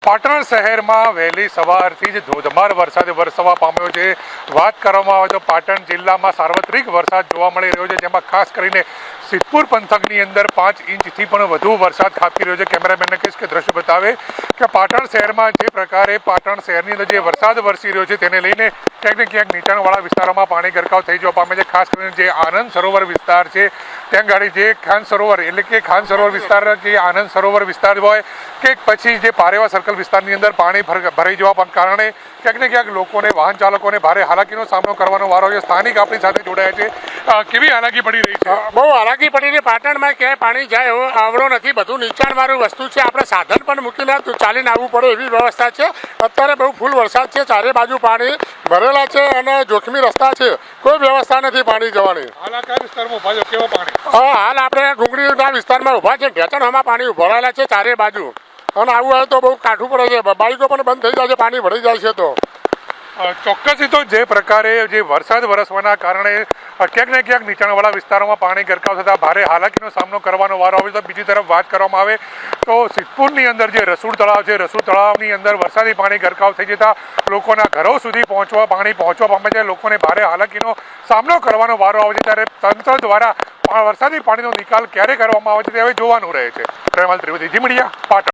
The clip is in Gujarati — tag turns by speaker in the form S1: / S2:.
S1: પાટણ શહેરમાં વહેલી સવારથી જ ધોધમાર વરસાદ વરસવા પામ્યો છે। વાત કરવામાં આવે તો પાટણ જિલ્લામાં સાર્વત્રિક વરસાદ જોવા મળી રહ્યો છે, જેમાં ખાસ કરીને સિદ્ધપુર પંથકની અંદર 5 ઇંચથી પણ વધુ વરસાદ ખાબકી રહ્યો છે। કેમેરામેનને કહીશ કે દ્રશ્ય બતાવે કે પાટણ શહેરમાં જે પ્રકારે પાટણ શહેરની અંદર જે વરસાદ વરસી રહ્યો છે તેને લઈને ક્યાંક ને ક્યાંક નીચાણવાળા વિસ્તારોમાં પાણી ગરકાવ થઈ જવા પામે છે। ખાસ કરીને જે આનંદ સરોવર વિસ્તાર છે ત્યાં ગાડી જે ખાન સરોવર એટલે કે ખાન સરોવર વિસ્તાર જે આનંદ સરોવર વિસ્તાર હોય કે પછી જે પારેવા સર્કલ વિસ્તારની અંદર પાણી ભરાઈ જવા કારણે ક્યાંક ને ક્યાંક લોકોને વાહન ચાલકોને ભારે હાલાકીનો સામનો કરવાનો વારો છે। સ્થાનિક આપણી સાથે જોડાયા છે, કેવી હાલાકી પડી રહી છે?
S2: બહુ હાલાકી પડી રહી। પાટણમાં ક્યાંય પાણી જાય એવો આવડો નથી, બધું નીચાણવાળું વસ્તુ છે। આપણે સાધન પણ મૂકીને ચાલીને આવવું પડે એવી વ્યવસ્થા છે। અત્યારે બહુ ફૂલ વરસાદ છે, ચારે બાજુ પાણી ભરેલા છે અને જોખમી રસ્તા છે, કોઈ વ્યવસ્થા નથી પાણી જવાની।
S1: હાલ કયા વિસ્તારમાં ઉભા છો? કેવો પાણી?
S2: હાલ આપણે ડુંગળીના વિસ્તારમાં ઊભા છે, ઢેચણમાં પાણી ભરાયેલા છે ચારે બાજુ, અને આવું હોય તો બહુ કાઠું પડે છે, બાઈકો પણ બંધ થઈ જાય છે, પાણી ભરાઈ જાય છે। તો
S1: ચોક્કસથી તો જે પ્રકારે જે વરસાદ વરસવાના કારણે ક્યાંક ને ક્યાંક નીચાણવાળા વિસ્તારોમાં પાણી ગરકાવ થતાં ભારે હાલાકીનો સામનો કરવાનો વારો આવે તો બીજી તરફ વાત કરવામાં આવે તો સિદ્ધપુરની અંદર જે રસુડ તળાવ છે, રસુડ તળાવની અંદર વરસાદી પાણી ગરકાવ થઈ જતા લોકોના ઘરો સુધી પાણી પહોંચવા પામે છે, લોકોને ભારે હાલાકીનો સામનો કરવાનો વારો આવે છે। ત્યારે તંત્ર દ્વારા વરસાદી પાણીનો નિકાલ ક્યારે કરવામાં આવે છે તે હવે જોવાનું રહે છે। પ્રેમાલ ત્રિવેદી, જી મીડિયા, પાટણ।